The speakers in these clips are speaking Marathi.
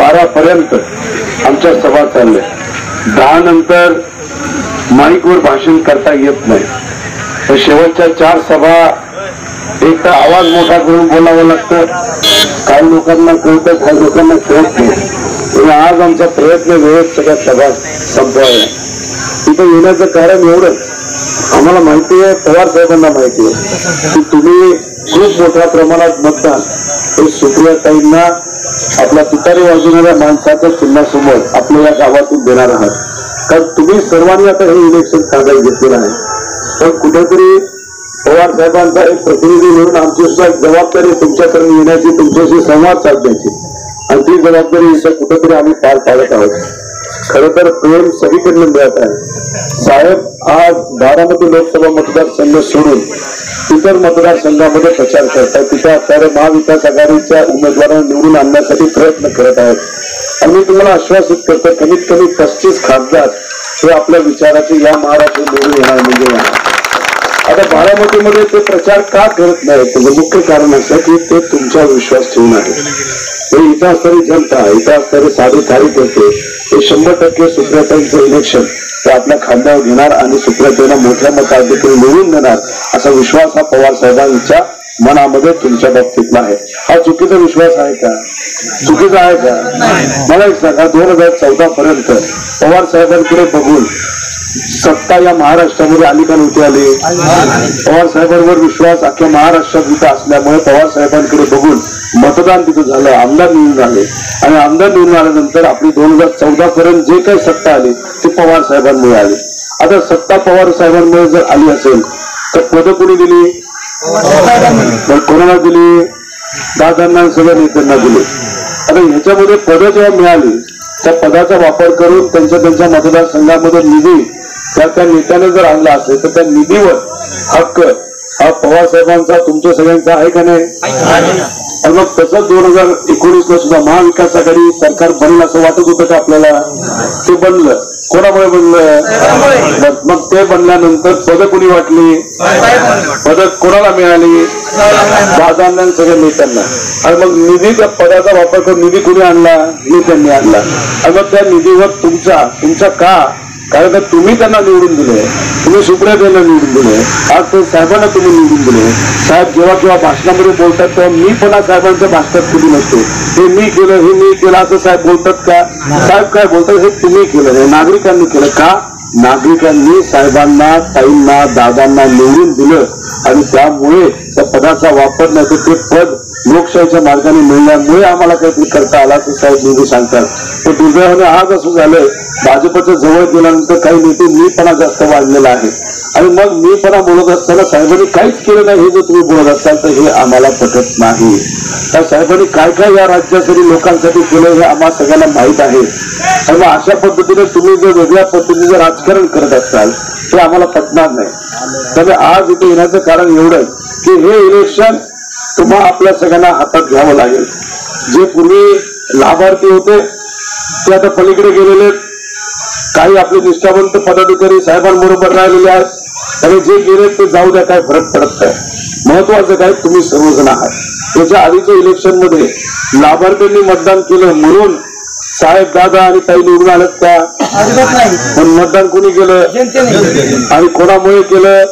12 पर्यंत आमच्या सभा चालल्या. 10 नंतर माईकवर भाषण करता येत नाही. तर शेवटच्या 4 सभा एक तर आवाज मोठा करून बोलावं लागतं. काही लोकांना कळतं, काही लोकांना कळत नाही. आज आमचा प्रयत्न वेळेत सगळ्या सभा संपवायला. तिथं येण्याचं कारण एवढंच, आम्हाला माहिती आहे, पवार साहेबांना माहिती आहे की तुम्ही खूप मोठ्या प्रमाणात मतदान हे सुप्रियाताईंना आपल्या तुतारी वाजवणाऱ्या माणसाच्या चिन्हासमोर आपल्या या गावातून देणार आहात. कारण तुम्ही सर्वांनी आता हे इलेक्शन ताब्यात घेतलेलं आहे. पण कुठेतरी पवार साहेबांचा एक प्रतिनिधी म्हणून आमची सुद्धा जबाबदारी तुमच्याकडे येण्याची, तुमच्याशी संवाद साधण्याची, आणि ती जबाबदारी इथं कुठेतरी आम्ही पार पाडत आहोत. खरं तर प्रेम सगळीकडनं मिळत आहे. साहेब आज बारामती लोकसभा मतदारसंघ सोडून इतर मतदारसंघामध्ये प्रचार करतात. तिथे असणारे महाविकास आघाडीच्या उमेदवारांना निवडून आणण्यासाठी प्रयत्न करत आहेत. आणि मी तुम्हाला आश्वासित करतो, कमीत कमी 35 खासदार हे आपल्या विचाराचे या महाराष्ट्रात निवडून येणार म्हणजे येणार. आता बारामतीमध्ये ते प्रचार का करत नाही, त्याचं मुख्य कारण असं की ते तुमच्यावर विश्वास ठेवून आहे. इथं असणारी जनता, इथं असणारे साधे कार्यकर्ते हे 100% सुप्रियाताईंचं इलेक्शन ते आपल्या खांद्यावर घेणार आणि सुप्रियाताईंना मोठ्या मताधिक्याने निवडून देणार असा विश्वास हा पवार साहेबांच्या मनामध्ये तुमच्या बाबतीतला आहे. हा चुकीचा विश्वास आहे का? चुकीचा आहे का? मला एक सांगा, 2014 पर्यंत पवार साहेबांकडे बघून सत्ता या महाराष्ट्रामध्ये आली का नव्हती आली? पवार साहेबांवर विश्वास अख्ख्या महाराष्ट्रात इथं असल्यामुळे पवार साहेबांकडे बघून मतदान तिथं झालं, आमदार निवडून आले. आणि आमदार निवडून आल्यानंतर आपली 2014 पर्यंत जे काही सत्ता आली ती पवार साहेबांमुळे आली. आता सत्ता पवार साहेबांमुळे जर आली असेल तर पदं कोणी दिली? कोणाला दिली? दादांना, सगळ्या नेत्यांना दिली. आता ह्याच्यामध्ये पदं जेव्हा मिळाली त्या पदाचा वापर करून त्यांच्या मतदारसंघामध्ये निधी त्या नेत्याने जर आणला असेल तर त्या निधीवर हक्क हा पवार साहेबांचा, तुमच्या सगळ्यांचा आहे का नाही? आणि मग तसं 2019ला सुद्धा महाविकास आघाडी सरकार बनेल असं वाटत होतं का आपल्याला? ते बनलं. कोणामुळे बनलं? मग ते बनल्यानंतर पदं कोणी वाटली? पदं कोणाला मिळाली? दादांना, सगळ्या नेत्यांना. आणि मग निधी, त्या पदाचा वापर करून निधी कोणी आणला? नेत्यांनी आणला. आणि मग त्या निधीवर तुमचा का? कारण तुम्ही त्यांना निवडून दिले, तुम्ही सुप्रियाताईंना निवडून दिले, आज ते साहेबांना तुम्ही निवडून दिले. साहेब जेव्हा भाषणामध्ये बोलतात तेव्हा मी पण साहेबांच्या भाषणात कधी नसतो. हे मी केलं, हे मी केलं असं साहेब बोलतात का? साहेब काय बोलतात? हे तुम्ही केलं, हे नागरिकांनी केलं. का? नागरिकांनी साहेबांना, ताईंना, दादांना निवडून दिलं आणि त्यामुळे त्या पदाचा वापर नाही तर ते पद लोकशाहीच्या मार्गाने मिळण्यामुळे आम्हाला काहीतरी करता आला असं साहेब नेहमी सांगतात. तर दुर्दैवाने आज असं झालंय, भाजपच्या जवळ गेल्यानंतर काही नेते मीपणा जास्त वाढलेला आहे. आणि मग मीपणा बोलत असताना साहेबांनी काहीच केलं नाही हे जर तुम्ही बोलत असाल तर हे आम्हाला पटत नाही. त्या साहेबांनी काय काय या राज्यासाठी लोकांसाठी केलं हे आम्हाला सगळ्यांना माहीत आहे. आणि मग अशा पद्धतीने तुम्ही जर वेगळ्या पद्धतीने राजकारण करत असाल ते आम्हाला पटणार नाही. त्यामुळे आज इथे येण्याचं कारण एवढंच की हे इलेक्शन तुम्हाला आपल्या सगळ्यांना हातात घ्यावं लागेल. जे पूर्वी लाभार्थी होते ते आता पलीकडे गेलेले, काही आपले निष्ठावंत पदाधिकारी साहेबांबरोबर राहिलेले आहेत आणि जे गेले ते जाऊ द्या, काय फरक पडत नाही. महत्वाचं काय, तुम्ही सर्वजण आहात. त्याच्या आधीच्या इलेक्शन मध्ये लाभार्थ्यांनी मतदान केलं म्हणून साहेब, दादा आणि ताई निवडून आलेत का? पण मतदान कोणी केलं आणि कोणामुळे केलं?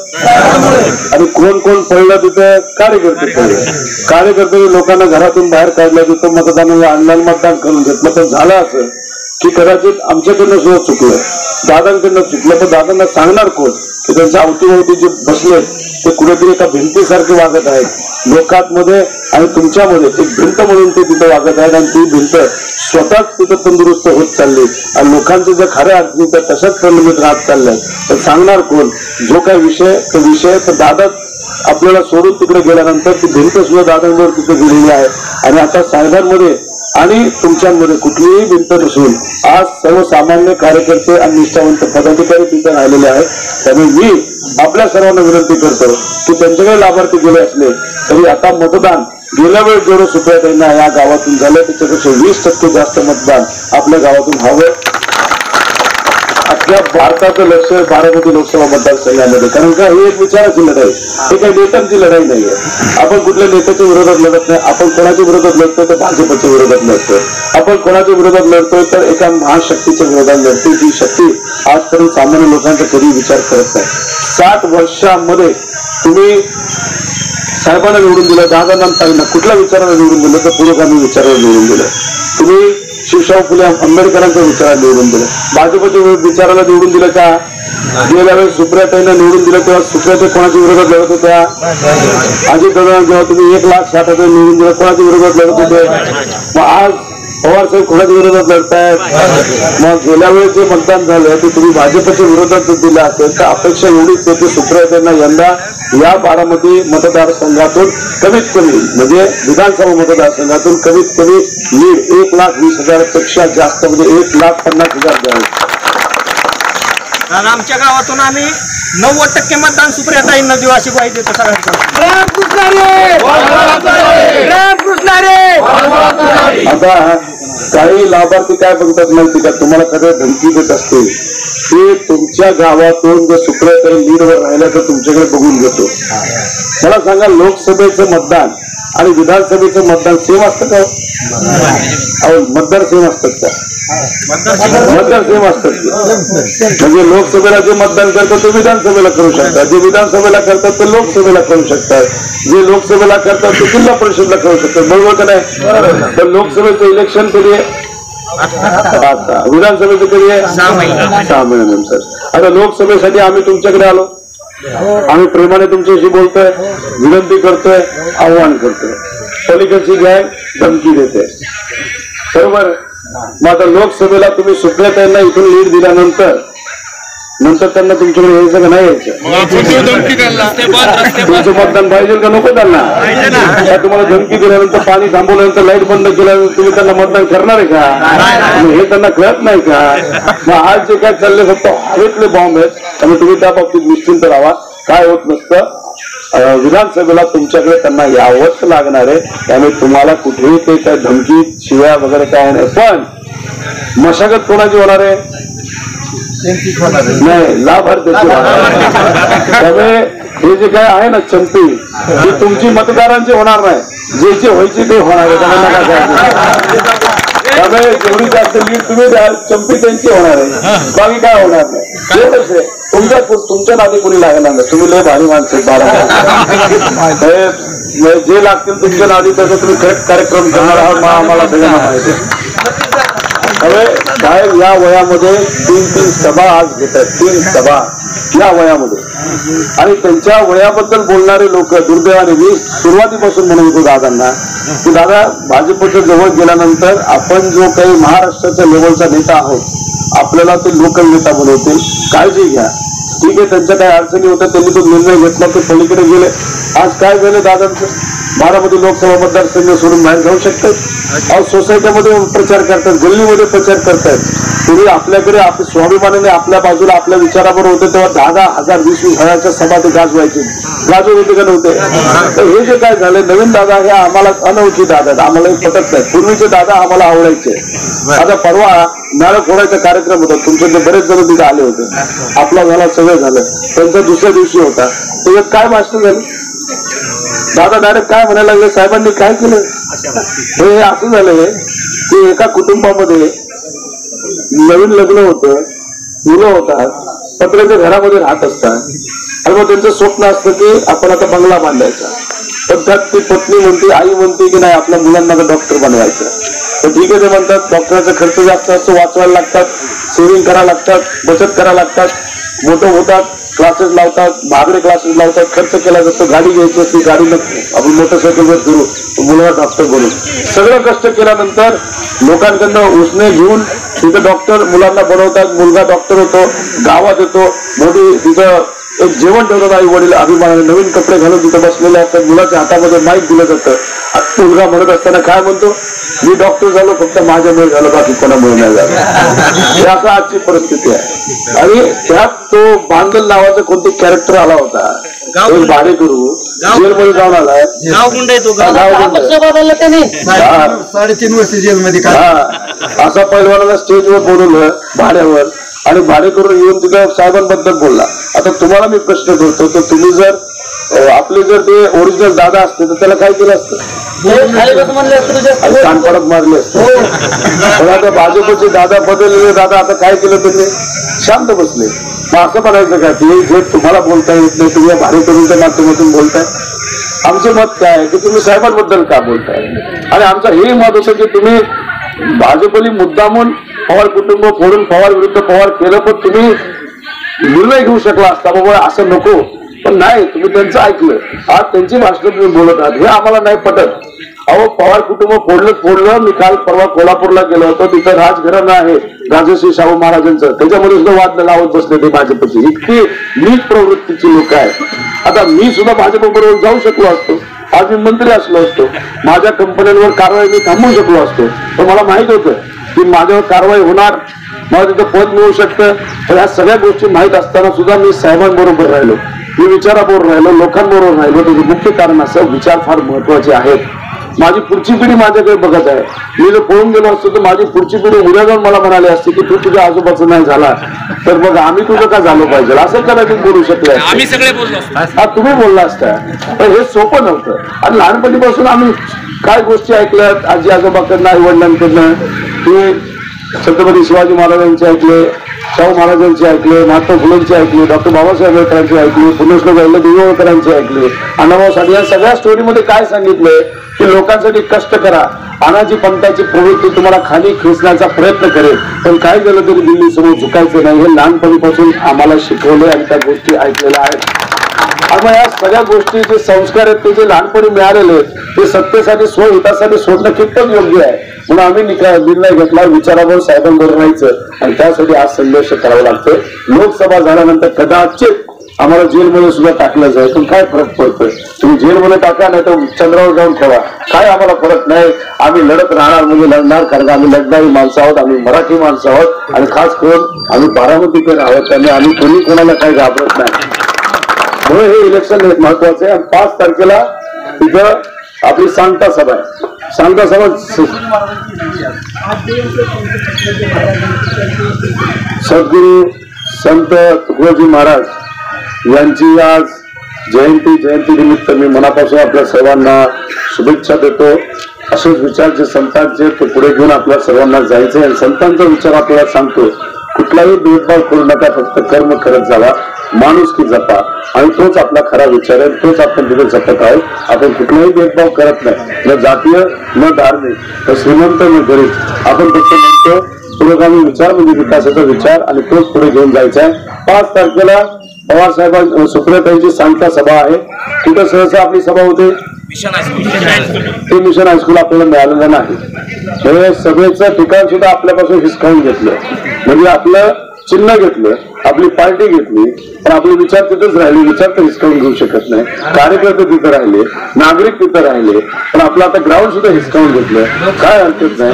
आणि कोण कोण पडलं तिथं? कार्यकर्ते पडले. कार्यकर्ते लोकांना घरातून बाहेर काढलं, तिथं मतदानाला आणलं, मतदान करून घेतलं. तर झालं असं की कदाचित आमच्याकडनं सुद्धा चुकलं, दादांकडनं चुकलं. पण दादांना सांगणार कोण की त्यांच्या अवतीभोवती जे बसले ते कुठेतरी एका भिंतीसारखे वागत आहेत लोकांमध्ये आणि तुमच्यामध्ये एक भिंत म्हणून ते तिथं वागत आहेत. आणि ती भिंत स्वतःच तिथं तंदुरुस्त होत चालली आणि लोकांचे ज्या खऱ्या अडचणी त्या तशाच प्रलंबित राहत चालल्या. तर सांगणार कोण? जो काय विषय तो विषय तर दादा आपल्याला सोडून तिकडे गेल्यानंतर ती भिंत सुद्धा दादांवर तिथे गेलेली आहे. आणि आता साहेबांमध्ये आणि तुमच्यामध्ये कुठलीही भिंत नसून आज सर्वसामान्य कार्यकर्ते आणि निष्ठावंत पदाधिकारी तिथे राहिलेले आहेत. त्यामुळे मी आपल्या सर्वांना विनंती करतो की त्यांच्याकडे लाभार्थी गेले असले तरी आता मतदान गेल्या वेळेस जेवढं सुप्रियाताईंना या गावातून झालं त्याच्यापेक्षा 20% जास्त मतदान आपल्या गावातून हवं. अख्ख्या भारताचं लक्ष बारामती लोकसभा मतदारसंघामध्ये, कारण का ही एक विचाराची लढाई, ही काही नेत्यांची लढाई नाहीये. आपण कुठल्या नेत्याच्या विरोधात लढत नाही, आपण कोणाच्या विरोधात लढतोय तर भाजपच्या विरोधात लढतोय. आपण कोणाच्या विरोधात लढतोय तर एका महाशक्तीच्या विरोधात लढतोय, जी शक्ती आजपर्यंत सामान्य लोकांचा कधी विचार करत नाही. 60 वर्षामध्ये तुम्ही साहेबांना निवडून दिलं, दादांना कुठल्या विचाराला निवडून दिलं तर पुरोगामी विचाराला निवडून दिलं. तुम्ही शिवशाहू फुले आंबेडकरांच्या विचाराला निवडून दिलं, भाजपच्या विचाराला निवडून दिलं का? गेल्या वेळेस सुप्रियाताईंना निवडून दिलं तेव्हा सुप्रियाताई कोणाच्या विरोधात लढत होत्या? अजितदादांना जेव्हा तुम्ही 1,60,000 निवडून दिलं कोणाच्या विरोधात लढत होते? मग आज पवार साहेब कोणाच्या विरोधात लढतायत? मग गेल्या वेळेस जे मतदान झालं ते तुम्ही भाजपच्या विरोधात दिलं असेल तर अपेक्षा एवढीच आहे की सुप्रियाताईंना यंदा या बारामती मतदारसंघातून कमीत कमी म्हणजे विधानसभा मतदारसंघातून कमीत कमी लीड 1,20,000 पेक्षा जास्त म्हणजे 1,50,000 द्यावे. आमच्या गावातून आम्ही 90% मतदान सुप्रियाताईंना देऊ अशी ग्वाही देतो सगळ्यांना. आता काही लाभार्थी काय बघतात माहिती का, तुम्हाला कधी धमकी देत असतील ते तुमच्या गावातून जर सुप्रियाताई लीडवर राहिल्या तर तुमच्याकडे बघून घेतो. मला सांगा, लोकसभेचं मतदान आणि विधानसभेचं मतदान सेम असतं का? मतदार सेम असतात का? मतदार सेम असतात. म्हणजे लोकसभेला जे मतदान करतात ते विधानसभेला करू शकतात, जे विधानसभेला करतात ते लोकसभेला करू शकतात, जे लोकसभेला करतात ते जिल्हा परिषदला करू शकतात. बरोबर का नाही? तर लोकसभेचं इलेक्शन कधी आहे? आता विधानसभेचं कधी आहे? 6 महिन्यानंतर. आता लोकसभेसाठी आम्ही तुमच्याकडे आलो, आम्ही प्रेमाने तुमच्याशी बोलतोय, विनंती करतोय, आव्हान करतोय. पलीकडची गॅंग धमकी देते. बरोबर. मग आता लोकसभेला तुम्ही सुप्रियाताईंना इथून लीड दिल्यानंतर त्यांना तुमच्याकडे यायचं का नाही यायचं? तुमचं मतदान पाहिजे का नको त्यांना? तुम्हाला धमकी दिल्यानंतर, पाणी थांबवल्यानंतर, लाईट बंद केल्यानंतर तुम्ही त्यांना मतदान करणार आहे का? हे त्यांना कळत नाही का? मग आज जे काय चालले फक्त हवेतले बॉम्ब आहेत, त्यामुळे तुम्ही त्या बाबतीत निश्चिंत राहा. काय होत नसतं. विधानसभेला तुमच्याकडे त्यांना यावंच लागणार आहे. त्यामुळे तुम्हाला कुठेही ते काय धमकी शिव्या वगैरे काय नाही. पण मशागत कोणाची होणार आहे? नाही, लाभार्थ्याची होणार आहे. त्यामुळे हे जे काय आहे ना चंपी, हे तुमची मतदारांची होणार नाही, जे व्हायचे ते होणार आहे. त्यामुळे जेवढी जास्त लीड तुम्ही द्याल चंपी त्यांची होणार आहे, बाकी काय होणार नाही. एवढंच आहे. तुमच्या नादी कोणी लागणार नाही. तुम्ही लय भारी माणसं, जे लागतील तुमच्या नादी तसं तुम्ही कार्यक्रम करणार आहात आम्हाला सगळ्यांना माहिती आहे. साहेब या वयामध्ये 3 सभा आज घेत आहेत, 3 सभा या वयामध्ये. आणि त्यांच्या वयाबद्दल बोलणारे लोक दुर्दैवाने, मी सुरुवातीपासून म्हणत होतो दादांना की दादा भाजपच्या जवळ गेल्यानंतर आपण जो काही महाराष्ट्राच्या लेवलचा नेता आहोत, आपल्याला ते लोकल नेता बनवतील, काळजी घ्या. ठीक आहे, त्यांच्या काही अडचणी होत्या, त्यांनी तो निर्णय घेतला, ते पलीकडे गेले. आज काय झालं दादांचं? बारामती लोकसभा मतदारसंघ सोडून बाहेर जाऊ शकतात. आज सोसायटीमध्ये प्रचार करतात, गल्लीमध्ये प्रचार करतात. पूर्वी आपल्याकडे स्वाभिमानाने आपल्या बाजूला आपल्या विचाराबरोबर होते तेव्हा 10,000 20,000च्या सभा ते गाजवायचे. गाजवत होते का नव्हते? तर हे जे काय झालं, नवीन दादा हे आम्हाला अनोळखी दादा, आम्हाला पटत नाही. पूर्वीचे दादा आम्हाला आवडायचे. आता परवा नारळ फोडायचा कार्यक्रम होता, तुमच्याकडे बरेच जण तिथे आले होते. आपला झाला, सगळं झालं. त्यांच्या दुसऱ्या दिवशी होता, त्याच्यात काय भाषण झालं? दादा डायरेक्ट काय म्हणायला लागले, साहेबांनी काय केलं? हे असं झालंय की एका कुटुंबामध्ये नवीन लग्न होतं, मुलं होतात, पत्र्याच्या घरामध्ये राहत असतात. आणि मग त्यांचं स्वप्न असतं की आपण आता बंगला बांधायचा. पण त्यात ती पत्नी म्हणते, आई म्हणते की नाही आपल्या मुलांना डॉक्टर बनवायचं. तर ठीक आहे, ते म्हणतात डॉक्टरचा खर्च जास्त असतो, वाचवायला लागतात, सेव्हिंग करायला लागतात, बचत करायला लागतात, मोठं होतात, क्लासेस लावतात, महागडे क्लासेस लावतात, खर्च केला जातो. गाडी घ्यायची असते, गाडी नको, आपण मोटरसायकलवर फिरू, मुलगा डॉक्टर बनू. सगळं कष्ट केल्यानंतर लोकांकडनं उसने घेऊन तिथं डॉक्टर मुलांना बनवतात, मुलगा डॉक्टर होतो, गावात येतो, मोठी तिथं एक जेवण ठेवतात. आई वडील अभिमानाने नवीन कपडे घालून तिथं बसलेले असतात. मुलाच्या हातामध्ये माईक दिलं जातं. मुलगा म्हणत असताना काय म्हणतो, मी डॉक्टर झालो फक्त माझ्यामुळे झालं, बाकी कोणामुळे नाही झालं. हे असं आजची परिस्थिती आहे. आणि त्यात तो बांदल नावाचा कोणते कॅरेक्टर आला होता, एक भाडेकरू जेलमध्ये जाऊन आलाय. 3.5 वर्ष जेलमध्ये. असा पैलवानाला स्टेजवर बोलवलं भाड्यावर आणि भाडे करून येऊन तिथं साहेबांबद्दल बोलला. आता तुम्हाला मी प्रश्न करतो, तर तुम्ही जर आपले जर ते ओरिजिनल दादा असते तर त्याला काय केलं असतं? कानपडात मारले असते. पण आता भाजपचे दादा बदललेले दादा आता काय केलं त्यांनी? शांत बसले. मग असं म्हणायचं का की जे तुम्हाला बोलता येत नाही तुम्ही भाडे करूनच्या माध्यमातून बोलताय? आमचं मत काय आहे की तुम्ही साहेबांबद्दल का बोलताय? आणि आमचं हे मत होतं की तुम्ही भाजपली मुद्दामून पवार कुटुंब फोडून पवार विरुद्ध पवार केलं, पण तुम्ही निर्णय घेऊ शकला असता बाबा असं नको. पण नाही, तुम्ही त्यांचं ऐकलं. आज त्यांची भाषण तुम्ही बोलत आहात, हे आम्हाला नाही पटत. अहो पवार कुटुंब फोडलं. मी काल परवा कोल्हापूरला गेलो होतो, तिथं राजघराणं आहे राजश्री शाहू महाराजांचं, त्याच्यामध्ये सुद्धा वाद लावत बसले ते भाजपची. इतकी नीच प्रवृत्तीची लोक आहेत. आता मी सुद्धा भाजपबरोबर जाऊ शकलो असतो, आज मी मंत्री असलो असतो, माझ्या कंपन्यांवर कारवाई मी थांबवू शकलो असतो. पण मला माहित होतं की माझ्यावर कारवाई होणार, मला तिथं पद मिळू शकतं. तर ह्या सगळ्या गोष्टी माहीत असताना सुद्धा मी साहेबांबरोबर राहिलो, मी विचाराबरोबर राहिलो, लोकांबरोबर राहिलो. त्याचं मुख्य कारण असं विचार फार महत्वाचे आहेत. माझी पुढची पिढी माझ्याकडे बघत आहे. मी जर पळून गेलो असतो तर माझी पुढची पिढी उद्या जाऊन मला म्हणाली असते की तू तुझ्या आजोबाचं नाही झाला तर मग आम्ही तुझं का झालं पाहिजे, असं कदाचित बोलू शकले. आम्ही सगळे बोललो हा तुम्ही बोलला असता. पण हे सोपं नव्हतं. आणि लहानपणीपासून आम्ही काय गोष्टी ऐकल्यात आजी आजोबाकडनं आई वडिलांकडनं, की छत्रपती शिवाजी महाराजांचे ऐकले, शाहू महाराजांचे ऐकले, महात्मा फुलेंचे ऐकले, डॉक्टर बाबासाहेब आंबेडकरांचे ऐकले, पुण्यश्लोक देवळकरांचे ऐकले, अण्णाभाऊ साठे. या सगळ्या स्टोरीमध्ये काय सांगितलंय की लोकांसाठी कष्ट करा, अनाजी पंथाची प्रवृत्ती तुम्हाला खाली खेचण्याचा प्रयत्न करेल, पण काय झालं तरी दिल्ली समोर झुकायचं नाही. हे लहानपणीपासून आम्हाला शिकवले आणि त्या गोष्टी ऐकलेल्या आहेत. आणि मग या सगळ्या गोष्टी जे संस्कार आहेत ते जे लहानपणी मिळालेले आहेत ते सत्तेसाठी स्वहितासाठी सोडणं कितपत योग्य आहे. म्हणून आम्ही निर्णय घेतला विचारावर साहेबांबरोबर राहायचं आणि त्यासाठी आज संघर्ष करावा लागतोय. लोकसभा झाल्यानंतर कदाचित आम्हाला जेलमध्ये सुद्धा टाकलं जाईल, पण काय फरक पडतोय? तुम्ही जेलमध्ये टाका नाही तर चंद्रावर जाऊन ठेवा, काय आम्हाला फरक नाही. आम्ही लढत राहणार म्हणजे लढणार, कारण आम्ही लढणारी माणसं आहोत, आम्ही मराठी माणसं आहोत आणि खास करून आम्ही बारामतीकर आहोत. त्यामुळे आम्ही कोणी कोणाला काही घाबरत नाही. म्हणून हे इलेक्शन महत्वाचं आहे. आणि 5 तारखेला तिथं आपली सांगता सभा आहे. सांगता सभा सद्गुरू संत तुकडोजी महाराज यांची आज जयंती निमित्त मी मनापासून आपल्या सर्वांना शुभेच्छा देतो. असेच विचार जे संतांचे ते पुढे घेऊन आपल्या सर्वांना जायचे आणि संतांचा विचार आपल्याला सांगतो कुठलाही भेदभाव करू नका, फक्त कर्म करत जावा, माणुसकी जपा आणि तोच आपला खरा विचार आहे, तोच आपण तिथे जपत आहोत. आपण कुठलाही भेदभाव करत नाही, न जातीय न धार्मिक, तर श्रीमंत न गरीब. आपण फक्त म्हणतो पुरोगामी विचार म्हणजे विकासाचा विचार आणि तोच पुढे घेऊन जायचा आहे. 5 तारखेला पवार साहेबां सुप्रियाताईंची सांगता सभा आहे. तिथं सहसा आपली सभा होते, ते मिशन हायस्कूल आपल्याला मिळालेलं नाही. हे सभेचं ठिकाण सुद्धा आपल्यापासून हिसकावून घेतलं, म्हणजे आपलं चिन्ह घेतलं, आपली पार्टी घेतली, पण आपले विचार तिथंच राहिले. विचार तर हिसकावून घेऊ शकत नाही. कार्यकर्ते तिथं राहिले, नागरिक तिथं राहिले, पण आपलं आता ग्राउंड सुद्धा हिसकावून घेतलं. काय हरकत नाही.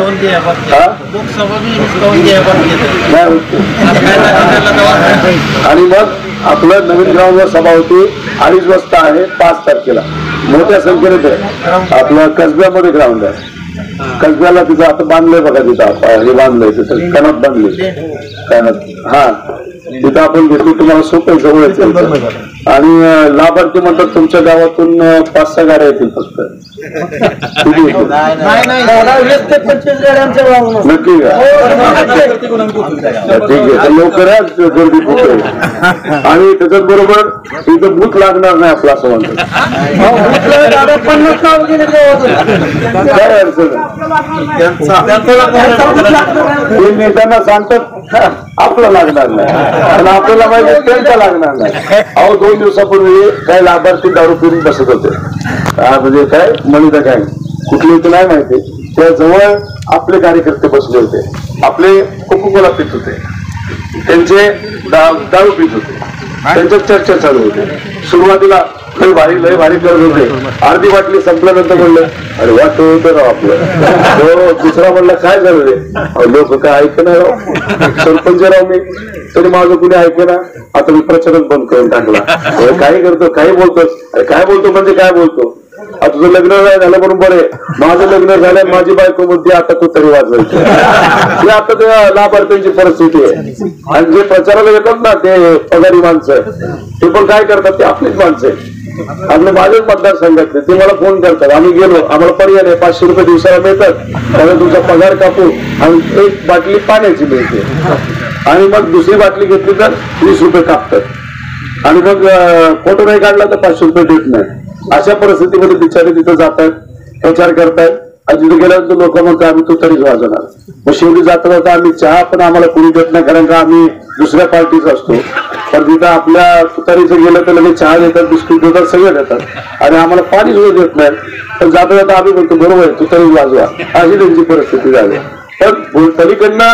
आणि मग आपलं नवीन ग्राउंडवर सभा होती 2:30 वाजता आहे 5 तारखेला. मोठ्या संख्येने ते आपलं कसब्यामध्ये ग्राउंड आहे. कसब्याला तिथं आता बांधलंय बघा, तिथं हे बांधलंय, तिथं कॅनॉट बांधली कॅनॉट. हा तिथं आपण घेतली, तुम्हाला सोपं जवळ. आणि लाभार्थी म्हणतात तुमच्या गावातून 5-6 गाड्या येतील फक्त. नक्की का? ठीक आहे, लवकरच गर्दी खूप आहे. आणि त्याच्याच बरोबर तिथं भूत लागणार नाही आपलं असं म्हणतात. काय अडचण ते नेत्यांना सांगतात आपलं लागणार नाही, पण आपल्याला माहिती त्यांचा लागणार नाही. अहो 2 दिवसापूर्वी काय लाभार्थी दारू पिऊन बसत होते, म्हणजे काय म्हणत काय कुठली तर नाही माहिती, त्या जवळ आपले कार्यकर्ते बसले होते, आपले कोकोकोला पित होते, त्यांचे दारू पित होते, त्यांच्यात चर्चा चालू होती. सुरुवातीला लय भारी करत होते, अर्धी बाटली संपल्यानंतर म्हणलं अरे वाटत होतं राव आपलं. दुसरा म्हणलं काय झालं रे, लोक काय ऐकणार राव, सरपंच राव मी, तरी माझं कुणी ऐकणार. आता मी प्रचारच बंद करून टाकला. काही करतो, काही बोलतोस, अरे काय बोलतो म्हणजे काय बोलतो, आता तुझं लग्न नाही झालं म्हणून बरे, माझं लग्न झालं, माझी बायको म्हणते आता तू तरी वाजवायची. ही आता त्या लाभार्थ्यांची परिस्थिती आहे. आणि जे प्रचाराला येतात ना ते पगारी माणसं, ते पण काय करतात, ते आपलीच माणसं आहे. आपले माझ्याच मतदारसंघातले ते मला फोन करतात, आम्ही गेलो, आम्हाला पर्याय नाही, 500 रुपये दिवसाला मिळतात, त्यामुळे तुमचा पगार कापू आणि एक बाटली पाण्याची मिळते, आणि मग दुसरी बाटली घेतली तर 20 रुपये कापतात, आणि मग फोटो नाही काढला तर 500 रुपये देत नाही. अशा परिस्थितीमध्ये बिचारे तिथं जातात, प्रचार करतायत. आणि तिथे गेल्यानंतर लोक म्हणतात आम्ही तो तरीच वाजवणार. मग शेवटी जाता जाता आम्ही चहा पण आम्हाला कोणी देत नाही, कारण का आम्ही दुसऱ्या पार्टीचा असतो. पण तिथं आपल्या तुतारीचं गेलं तर लगेच चहा देतात, बिस्किट देतात, सगळं देतात, आणि आम्हाला पाणी सुद्धा देत नाही. पण जाता जाता आम्ही म्हणतो बरोबर आहे तुतारीच वाजवा, अशी त्यांची परिस्थिती झाली. पण पलीकडनं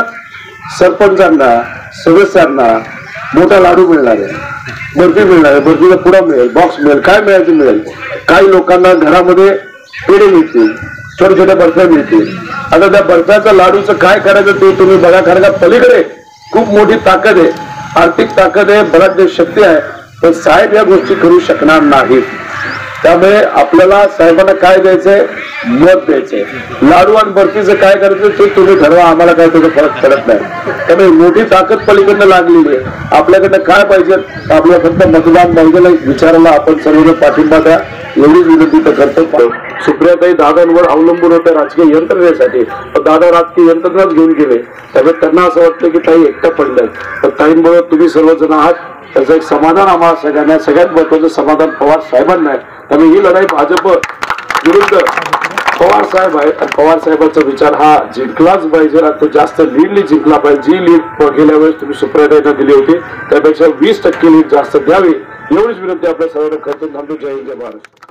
सरपंचांना, सदस्यांना मोठा लाडू मिळणार आहे, बर्फी मिळणार आहे, बर्फीचा पुडा मिळेल, बॉक्स मिळेल, काय मिळायचं मिळेल. काही लोकांना घरामध्ये पेढे मिळतील, छोट्या छोट्या बर्फ्या मिळतील. आता त्या बर्फ्याचं लाडूचं काय करायचं ते तुम्ही बघा, कारण का पलीकडे खूप मोठी ताकद आहे, आर्थिक ताकद आहे, बराच शक्ती आहे, पण साहेब या गोष्टी करू शकणार नाहीत. त्यामुळे आपल्याला साहेबांना काय द्यायचंय, मत द्यायचंय. लाडू आणि बर्फीचं काय करायचं ते तुम्ही ठरवा, आम्हाला काय त्याचा फरक पडत नाही. त्यामुळे मोठी ताकद पलीकडनं लागलेली आहे. आपल्याकडनं काय पाहिजे, आपल्याला फक्त मतदान पाहिजे, विचारायला आपण सर्वजण पाठिंबा द्या, एवढीच विनंती तर करतो. सुप्रियाताई दादांवर अवलंबून होत्या राजकीय यंत्रणेसाठी, पण दादा राजकीय यंत्रणेच घेऊन गेले. त्यामुळे त्यांना असं वाटतं की ताई एकट्या पडल्यात, पण ताईंबरोबर तुम्ही सर्वजण आहात. त्याचं एक समाधान आम्हाला सगळ्यांना, सगळ्यात महत्वाचं समाधान पवार साहेबांना आहे. त्यामुळे ही लढाई भाजप विरुद्ध पवार साहेब आहे, आणि पवार साहेबांचा विचार हा जिंकलाच पाहिजे, आणि तो जास्त लीडली जिंकला पाहिजे. जी लीड गेल्या वेळेस तुम्ही सुप्रियाताईंना दिली होती त्यापेक्षा 20% लीड जास्त द्यावी, एवढीच विनंती आपल्या सर्वांना करतो. थांबतो. जय हिंद, जय महाराष्ट्र.